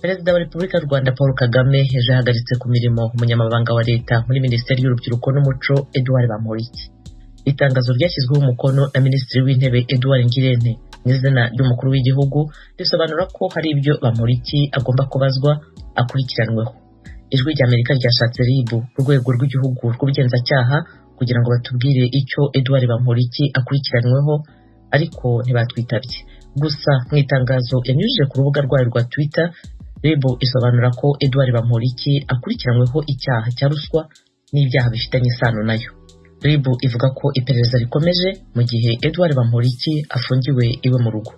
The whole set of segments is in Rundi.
Perezida wa Repubulika y'u Rwanda Paul Kagame ejo yahagaritse ku mirimo umunyamabanga wa leta muri Minisiteri y'Urubyiruko n'Umuco Edouard Bamporiki. Itangazo ryashyizweho umukono na Minisitiri w'Intebe Edouard Ngirente mu izina ry'umukuru w'igihugu risobanura ko hari ibyo Bamporiki agomba kubazwa akurikiranweho. Ijwi ry'Amerika ryashatse RIB ku rwego rw'igihugu rw'ubugenzacyaha kugira ngo batubwire icyo Edouard Bamporiki akurikiranweho, ariko ntibatwitabye. Gusa mu itangazo yanyujije ku rubuga rwayo rwa Twitter, RIB isobanura ko Edouard Bamporiki akurikiranyweho icyaha cya ruswa n'ibyaha bifitanye isano nayo. RIB ivuga ko iperereza rikomeje mu gihe Edouard Bamporiki afungiwe iwe mu rugo.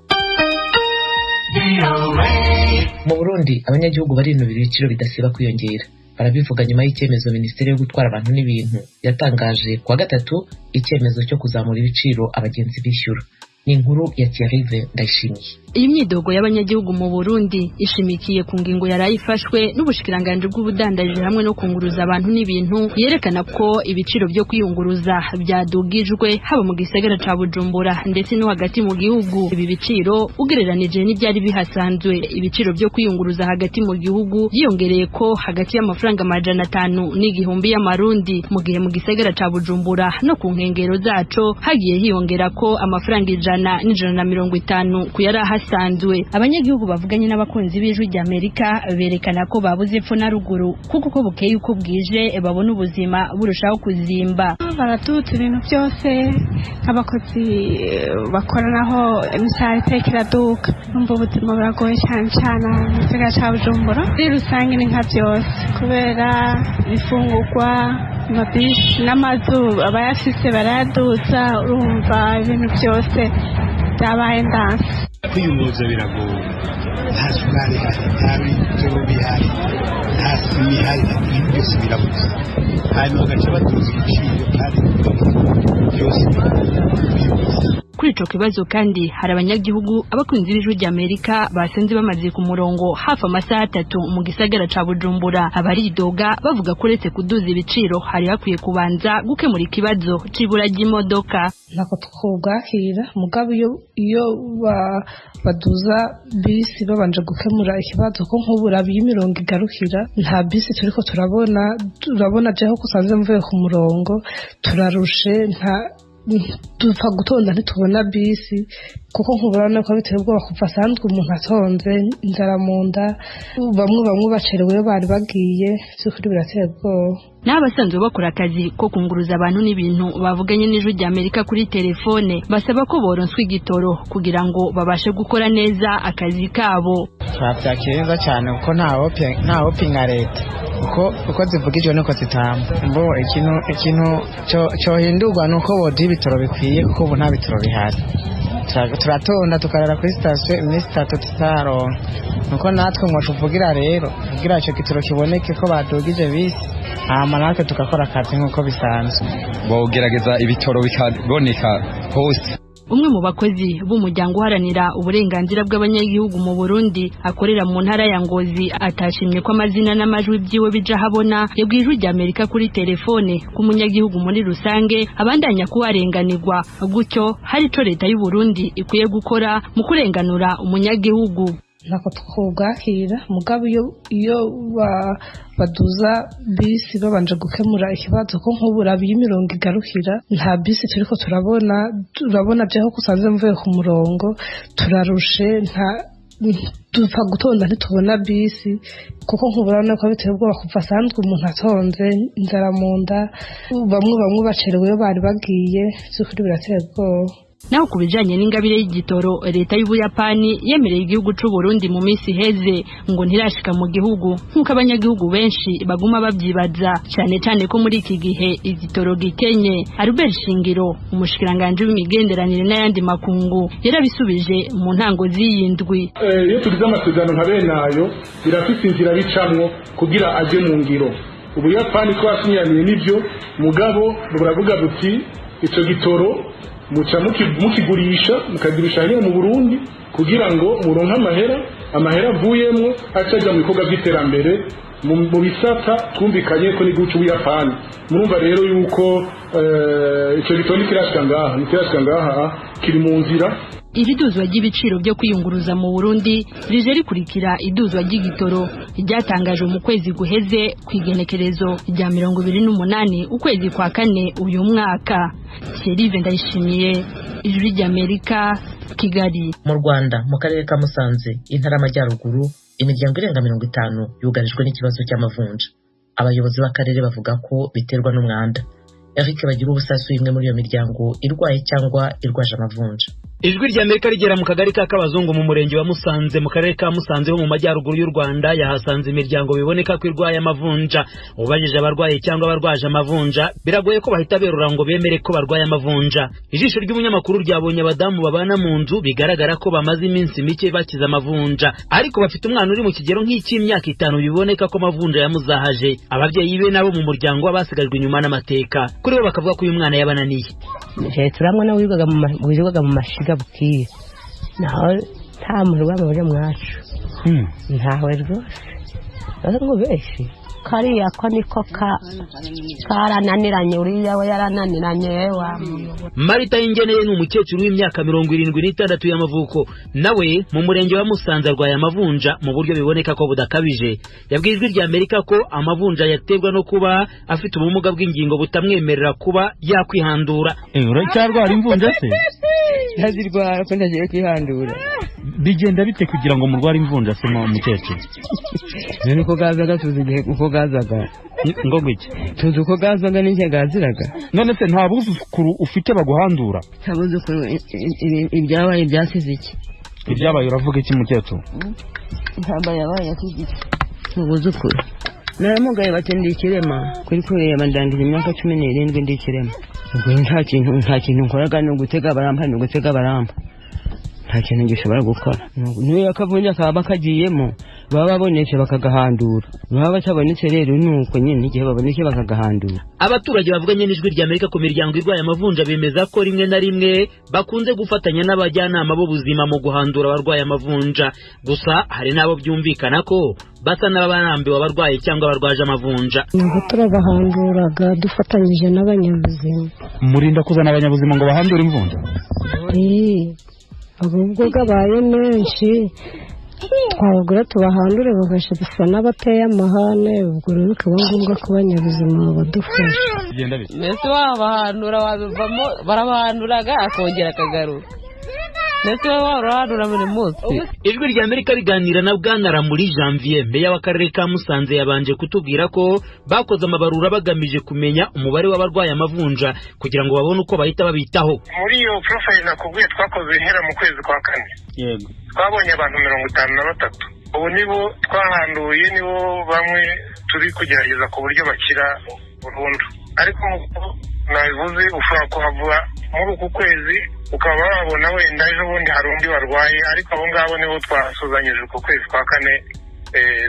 Mu Burundi abanyagihugu barinubira ibiciro bidasiba kwiyongera. Barabivuga nyuma y'icyemezo Minisiteri yo gutwara abantu n'ibintu yatangaje kuwa gatatu, icyemezo cyo kuzamura ibiciro abagenzi bishyura. Ni inkuru ya Thierry Ndayishimiye. Iyi myidogo y'abanyagihugu mu Burundi ishimikiye ku ngingo yarayifashwe n'ubushikiranganje bw'ubudandaji hamwe no kunguruza abantu n'ibintu yerekana ko ibiciro byo kwiyunguruza byadugijwe haba mu gisagara ca Bujumbura ndetse no hagati mu gihugu. Ibi biciro ugereranije n'ibyari bihasanzwe, ibiciro byo kwiyunguruza hagati mu gihugu yiyongereye ko hagati y'amafaranga 500 n'igihumbi y'amarundi, mu gihe mu gisagara ca Bujumbura no ku nkengero zaco hagiye hiyongera ko amafaranga 150 kuyara hasanzwe. Abanyagihugu bavuganye n'abakunzi b'Ijwi ry'Amerika berekana ko babuze epfo na ruguru kuko uko bukeye uko bwije babona ubuzima burushaho kuzimba. Baratutse ibintu byose, abakozi bakora naho imisari tekeraduka, umva ubuzima buragoye cyane cyane mu gisagara cya Bujumbura. Muri rusange ni nka byose kubera bifungurwa amabisi n'amazu abayafise barayaduza, urumva ibintu byose byabaye ndanse. Kwiyunguruza biragoye, nta sukari ihari, nta bitoro bihari, nta sima ihari, ibintu byose birabuze, hanyuma bagaca batuza ibiciro kandi byose birabuze. Kuri ico kibazo kandi hari abanyagihugu abakunzi b'Ijwi ry'Amerika basenze bamaze ku murongo hafi amasaha 3 mu gisagara ca Bujumbura. Abaridoga bavuga ko uretse kuduza ibiciro hari hakwiye kubanza gukemura ikibazo c'ibura ry'imodoka. Nako twubwakira mugabo iyo baduza bisi babanje gukemura ikibazo ko nk'ubura b'imirongo igarukira nta bisi turiko turabona jeho kusanze mvuye ku murongo turarushe, nta dupfa gutonda ntitubona bisi kuko nkuburana ko biteye ubwoba kuva asanzwe umuntu atonze inzara mu nda, bamwe bacerewe bari bagiye by'ukuri birateye ubwoba. N'abasanzwe bakora akazi ko kunguruza abantu n'ibintu bavuganye n'Ijwi ry'Amerika kuri telefone basaba ko boronswa igitoro kugira ngo babashe gukora neza akazi kabo. Twabyakira neza cyane kuko nta opinga leta uko zivugijwe nuko zitamba. Mbo ikintu cyo hindurwa nuko bodi bitoro bikwiye kuko ubu nta bitoro bihari. Turatonda tukarara kuri station iminsi 3 tutaronka, nuko natwe ngo tuvugira rero kugira icyo gitoro kiboneke ko badugije bisi hama natwe tukakora akazi nk'uko bisanzwe. Bogerageza ibitoro bikaboneka hose. Umwe mu bakozi b'umuryango uharanira uburenganzira bw'abanyagihugu mu Burundi akorera mu ntara ya Ngozi atashimye ko amazina n'amajwi byiwe bija habona yabwiye Ijwi ry'Amerika kuri telefone ku munyagihugu muri rusange abandanya kubarenganirwa, gutyo hari ico leta y'u Burundi ikwiye gukora mu kurenganura umunyagihugu. Nako twubwakira mugabo iyo baduza bisi babanje gukemura ikibazo ko nk'ubura b'imirongo igarukira nta bisi turiko turabona jeho kusanze mvuye ku murongo turarushe, nta dupfa gutonda ntitubona bisi kuko nkuburana ko biteye ubwoba kuva asanzwe umuntu atonze inzara mu nda, bamwe bacerewe bari bagiye by'ukuri birateye ubwoba. Naho kubijanye n'ingabire y'igitoro, leta y'Ubuyapani yemereye igihugu c'u Burundi mu minsi heze ngo ntirashika mu gihugu nkuko abanyagihugu benshi baguma babyibaza, cyane ko muri iki gihe igitoro gikenye. Albert Shingiro umushikiranganje w'imigenderanire n'ayandi makungu yarabisubije mu ntango z'iyindwi. Iyo tugize amasezerano nka benayo birafite inzira bicamwo kugira aje mu ngiro. Ubuyapani ko asinyaniye n'ibyo mugabo buravuga buti ico gitoro muca mukigurisha mukagirisha hano mu Burundi kugira ngo muronke amahera amahera avuyemo acaja mu bikorwa by'iterambere mu bisata twumvikanye ko n'igihugu cy'Ubuyapani. Murumva rero yuko icyo gitoro ntikirashika ngaha kiri mu nzira. Iri duzwa ry'ibiciro byo kwiyunguruza mu Burundi rije rikurikira iduzwa ry'igitoro ryatangajwe mu kwezi guheze kwigenekerezo rya 28 ukwezi kwa kane uyu mwaka. Serive Ndayishimiye, Ijwi ry'Amerika, Kigali. Mu Rwanda mu karere ka Musanze intara y'Amajyaruguru imiryango irenga 50 yugarijwe n'ikibazo cy'amavunja. Abayobozi b'akarere bavuga ko biterwa n'umwanda. Eric bagira ubusasu imwe muri iyo miryango irwaye cyangwa irwaje amavunja. Ijwi ry'Amerika rigera mu kagari ka Kabazungu mu murenge wa Musanze mu karere ka Musanze ho mu majyaruguru y'u Rwanda yahasanze imiryango biboneka ko irwaye amavunja. Ubajije abarwaye cyangwa abarwaje amavunja biragoye ko bahita berura ngo bemere ko barwaye amavunja. Ijisho ry'umunyamakuru ryabonye abadamu babana mu nzu bigaragara ko bamaze iminsi mike bakiza amavunja, ariko bafite umwana uri mu kigero nk'icy'imyaka 5 biboneka ko amavunja yamuzahaje. Ababyeyi be nabo mu muryango wabasigajwe inyuma n'amateka, kuri bo bakavuga ko uyu mwana yabananiye. Turamwe na wigaga mu mashiga bukiye naho nta muntu wabanje mwacu ntawe rwose ngo beshi kariya ko niko karananiranye uriya we yarananiranye wa Marita Ingeneye ni umukecuru w'imyaka 76 y'amavuko, nawe mu murenge wa Musanze arwaye amavunja mu buryo biboneka ko budakabije. Yabwiye Ijwi ry'Amerika ko amavunja yaterwa no kuba afite ubumuga bw'ingingo butamwemerera kuba yakwihandura. Uracyarwara imvunja se? Ntazirwara ko ndagiye kwihandura. Bigenda bite kugira ngo murware imvunja se mu mukecuru? Niko gazaga tuzi igihe uko gazaga. Ngo gwiki? Tuzi uko gazaga n'icyo gaziraga. None se nta buzukuru ufite baguhandura? Ntabuzukuru ibyabaye byasize iki? Ibyabaye uravuga iki mukecuru? Ntambaye yabaye yakigiki. Ubuzukuru. Naramugaye batendi ikirema kuri kureba ndangije imyaka 17 ndi ikirema. Ubwo nta kintu nkoraga no gutega barampa no gutega barampa. Nta kintu gishobora gukora. Niyo yakavunja kaba kagiyemo baba babonetse bakagahandura. Baba batabonetse rero nuko nyine igihe babonetse bakagahandura. Abaturage bavuganye n'Ijwi ry'Amerika ku miryango irwaye amavunja bemeza ko rimwe na rimwe bakunze gufatanya n'abajyanama b'ubuzima mu guhandura abarwaye amavunja. Gusa hari nabo byumvikana ko basa n'abarambiwe abarwaye cyangwa abarwaje amavunja. Nubwo turabahanduraga dufatanyije n'abanyabuzima. Murinda kuzana abanyabuzima ngo bahandure imvunja? Ahubwo gabaye menshi twabagura tubahandure bagasha bisa n'abateye amahane, ubwo rero bikaba ngombwa ko abanyabuzima badufasha. Mbese wabahandura wabivamo barabahanduraga akongera akagaruka. Mbese wabahandura buri munsi. Ijwi ry'Amerika riganira na Bwana Ramuri Janvier meya w'akarere ka Musanze yabanje kutubwira ko bakoze amabarura bagamije kumenya umubare w'abarwaye amavunja kugira ngo babone uko bahita babitaho. Muri iyo profile nakubwiye twakoze ihera mu kwezi kwa kane. Yego. Twabonye abantu 53. Ubu nibo twahanduye, nibo bamwe turi kugerageza ku buryo bakira burundu. Ariko nabivuze ushobora kuhavura muri uku kwezi ukaba wabona wenda ejo bundi hari undi warwaye, ariko abo ngabo nibo twasuzanyije ku kwezi kwa kane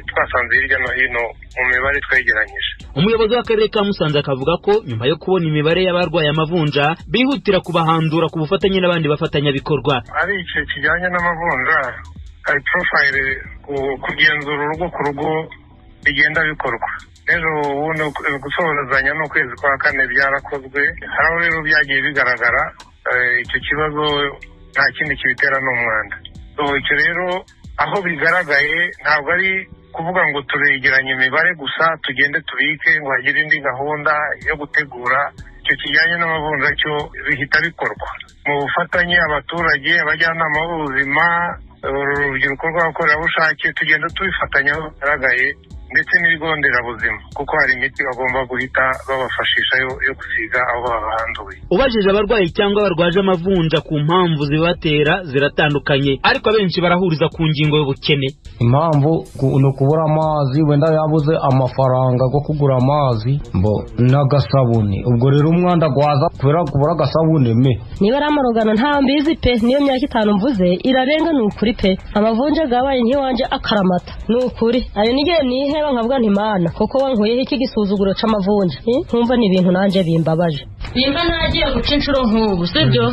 twasanze hirya no hino mu mibare twegeranyije. Umuyobozi w'akarere ka Musanze akavuga ko nyuma yo kubona imibare y'abarwaye amavunja bihutira kubahandura ku bufatanye n'abandi bafatanyabikorwa. Ari igice kijyanye n'amavunja hari profile kugenzura urugo ku rugo bigenda bikorwa. Rero ubundi gusohorezanya n'ukwezi kwa kane byarakozwe, hari aho rero byagiye bigaragara icyo kibazo nta kindi kibitera n'umwanda. Icyo rero aho bigaragaye ntabwo ari kuvuga ngo turegeranye imibare gusa tugende tubike ngo hagire indi gahunda yo gutegura. Icyo kijyanye n'amavunja cyo bihita bikorwa mu bufatanye abaturage, abajyanama b'ubuzima, urubyiruko rw'abakorerabushake, tugenda tubifatanya aho bigaragaye, ndetse n'ibigo nderabuzima kuko hari imiti bagomba guhita babafashisha yo gusiga aho bahanduye. Ubajije abarwayi cyangwa barwaje amavunja ku mpamvu zibatera ziratandukanye, ariko abenshi barahuriza ku ngingo y'ubukene. Impamvu no kubura amazi, wenda yabuze amafaranga go kugura amazi mbo n'agasabune. Ubwo rero umwanda gwaza kubera kubura agasabune me. Niba ramurogana nta mbizi pe, niyo myaka 5 mvuze irarenga n'ukuri pe. Amavunja gabaye nkiwanje akaramata n'ukuri. Ayo nige nihe nkareba nkavuga nti mana koko wankuyeho iki gisuzuguro c'amavunja nkumva ni ibintu nanje bimbabaje nimba nagiye guca inshuro nk'ubu sibyo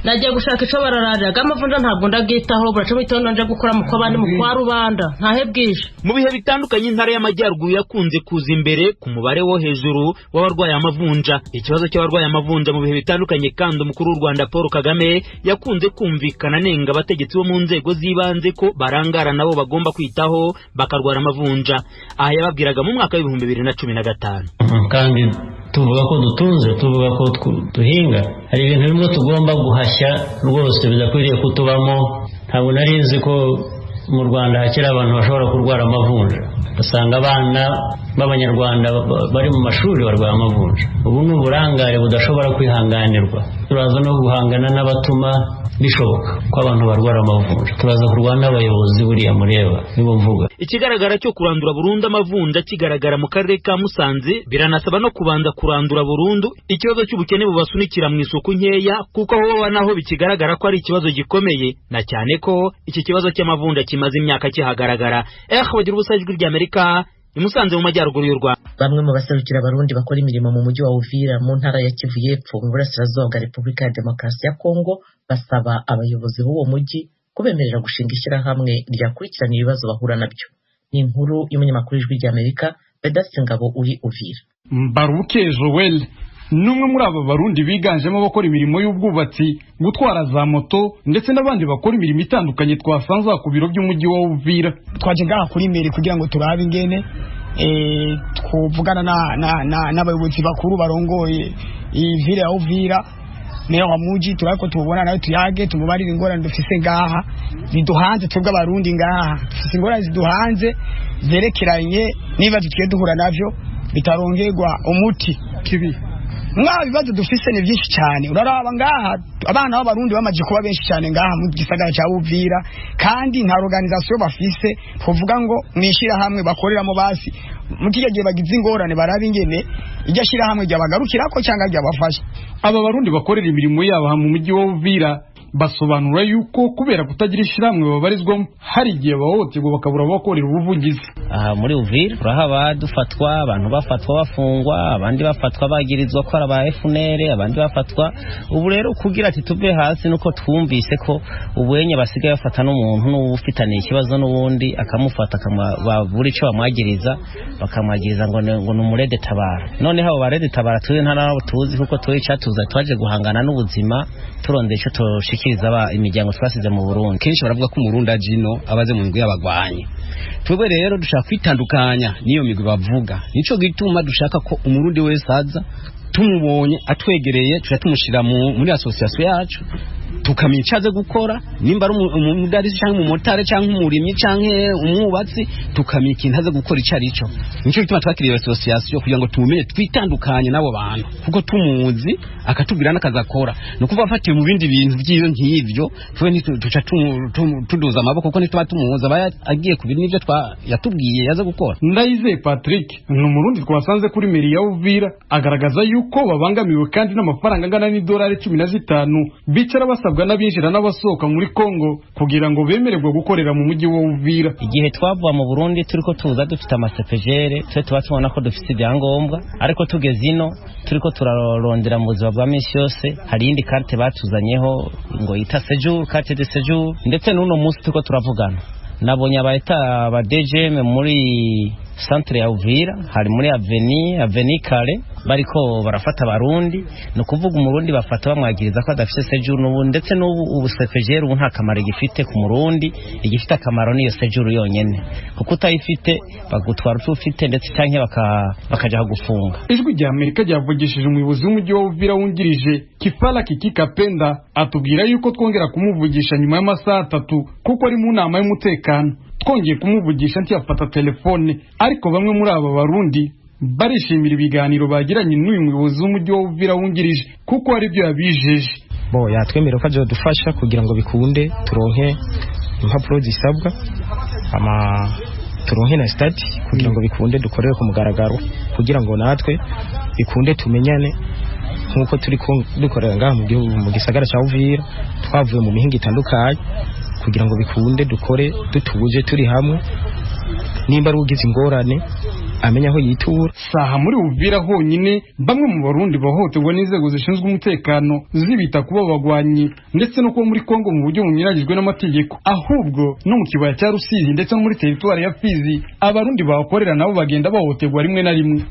nagiye gushaka ico bararariraga amavunja ntabwo ndagitaho buraca mu itondo nje gukora mu kwabandi mu kwa rubanda ntahe bwije. Mu bihe bitandukanye intara y'amajyaruguru yakunze kuza imbere ku mubare wo hejuru w'abarwaye amavunja. Ikibazo cy'abarwaye amavunja mu bihe bitandukanye kandi umukuru w'u Rwanda Paul Kagame yakunze kumvikana nenga abategetsi bo mu nzego z'ibanze ko barangara nabo bagomba kwitaho bakarwara amavunja. Aha yababwiraga mu mwaka wa 2015. Kandi tuvuga ko dutunze, tuvuga ko duhinga, hari ibintu bimwe tugomba guhashya rwose bidakwiriye kutubamo. Ntabwo nari nzi ko mu Rwanda hakiri abantu bashobora kurwara amavunja. Usanga abana b'abanyarwanda bari mu mashuri barwaye amavunja. Ubu ni uburangare budashobora kwihanganirwa. Turaza no guhangana n'abatuma bishoboka ko abantu barwara amavunja. Turaza kurwana n'abayobozi buriya mureba nibo mvuga. Ikigaragara cyo kurandura burundu amavunja kigaragara mu karere ka Musanze, biranasaba no kubanza kurandura burundu ikibazo cy'ubukene bubasunikira mu isoko nkeya, kuko aho naho bikigaragara ko ari ikibazo gikomeye, na cyane ko iki kibazo cy'amavunja kimaze imyaka kihagaragara. Bagira ubusajwi ry'Amerika Musanze mu majyaruguru y'u Rwanda. Bamwe mu baserukira abarundi bakora imirimo mu mujyi wa Uvira mu ntara ya Kivu y'Epfo mu burasirazuba bwa Repubulika ya Demokarasi ya Kongo basaba abayobozi b'uwo mujyi kubemerera gushinga ishyirahamwe ryakurikirana ibibazo bahura nabyo. Ni inkuru y'umunyamakuru w'Ijwi ry'Amerika Vedaste Ngabo uri Uvira. Mbaruke Joel numwe muri aba barundi biganjemo abakora imirimo y'ubwubatsi, gutwara za moto ndetse n'abandi bakora imirimo itandukanye twasanze ku biro by'umujyi wa Uvira. Twaje ngaha kuri meri kugira ngo turabe ingene twuvugana n'abayobozi bakuru barongoye Ivira ya Uvira meya wa muji, turako tubona nayo tuyage tumubarira ingorane dufise ngaha ziduhanze twebwe abarundi ngaha. Dufise ingorane ziduhanze zerekeranye niba tugiye duhura navyo bitarongerwa umuti kibi. Bibazo dufise ni byinshi cyane. Uraraba ngaha abana b'abarundi bamaje kuba benshi cyane ngaha mu gisagara cya Uvira, kandi nta organisation bafise kuvuga ngo mwishira hamwe bakoreramo basi mu gihe bagize ingorane baraba ingene ijya shira hamwe ryabagarukirako cyangwa ryabafasha. Aba barundi bakorera imirimo yabo mu mujyi wa Uvira basobanura yuko kubera kutagira ishiramwe babarizwamo hari igihe bahohoterwa bakabura abakorera ubuvugizi. Aha muri Uvira turahaba dufatwa, abantu bafatwa bafungwa, abandi bafatwa bagirizwa ko aba FNL, abandi bafatwa. Ubu rero kugira ati tuve hasi nuko twumvise ko ubuyenye basigaye bafata n'umuntu n'ufitaniye ikibazo n'ubundi akamufata buri cyo bamwagiriza, bakamwagiriza ngo numurede tabara. None habo barede tabara tuzi ntarabo tuzi kuko twicatuza twaje guhangana n'ubuzima turondeye cyo toshikiriza imiryango twasize mu Burundi. Kenshi baravuga ko umurundi ajino abaze mu ngwe y'abagwanye. Twebwe rero dushaka kwitandukanya niyo migwi bavuga. Nico gituma dushaka ko umurundi wese aza tumubonye atwegereye tuja tumushira muri association yacu tukamicaze gukora, nimba ari umudarisi cyangwa umumotari cyangwa umurimyi cyangwa umwubatsi tukamika intaze gukora icarico. Nico gituma twakiriye association kugira ngo tumumenye twitandukanye nabo bantu, kuko tumuzi akatubwira nakazakora. No kuva afatiye mu bindi bintu by'iyo nk'ivyo twe tuca tuduza amaboko kuko nituba tumuza baya agiye kubiri nivyo yatubwiye yaza gukora. Ndayizeye Patrick ni umurundi twasanze kuri meri ya Uvira agaragaza yuko babangamiwe kandi n'amafaranga angana n'idolari 15 bicara basabwa n'abinjira n'abasohoka muri Kongo kugira ngo bemererwe gukorera mu mujyi wa Uvira. Igihe twavuye mu Burundi turiko tuza dufite amasepejere twe tuba tubona ko dufite ibyangombwa, ariko tugeze ino turiko turarondera mu buzima bwa minsi yose hari indi carte batuzanyeho ngo yita séjour, carte de séjour, ndetse n'uno munsi turiko turavugana nabonye abayita ba DGM muri centre ya Uvira, hari muri avenue Kare bariko barafata abarundi, no kuvuga umurundi bafata bamwagiriza ko adafite séjour n'ubu, ndetse n'ubu ubusepejere ubu nta kamaro gifite ku murundi. Igifite akamaro niyo séjour yonyene, kuko utayifite bagutwara ufite ndetse canke bakaja gufunga. Ijwi rya Amerika ryavugishije umuyobozi w'umujyi wa Uvira wungirije Kifala Kikikapenda atubwira yuko twongera kumuvugisha nyuma y'amasaha 3 kuko ari mu nama y'umutekano. Twongeye kumuvugisha ntiyafata telefone, ariko bamwe muri aba barundi barishimira ibiganiro bagiranye n'uyu muyobozi w'umujyi wa Uvira wungirije kuko ari byo yabijeje. Yatwemerera ko azodufasha kugira ngo bikunde turonke impapuro zisabwa turonke na stati kugira ngo bikunde dukorere ku mugaragaro, kugira ngo natwe bikunde tumenyane nkuko turi dukorera ngaha mu gisagara cya Uvira, twavuye mu mihinga itandukanye kugira ngo bikunde dukore dutuje turi hamwe nimba ari ugize ingorane amenya aho yitura. Saha muri Uvira honyine bamwe mu Barundi bahohoterwa n'inzego zishinzwe umutekano zibita kuba bagwanyi ndetse no kuba muri Kongo mu buryo bunyuranyijwe n'amategeko, ahubwo no mu kibaya cya Rusizi ndetse no muri teritwari ya Fizi Abarundi bakorera nabo bagenda bahohoterwa rimwe na rimwe.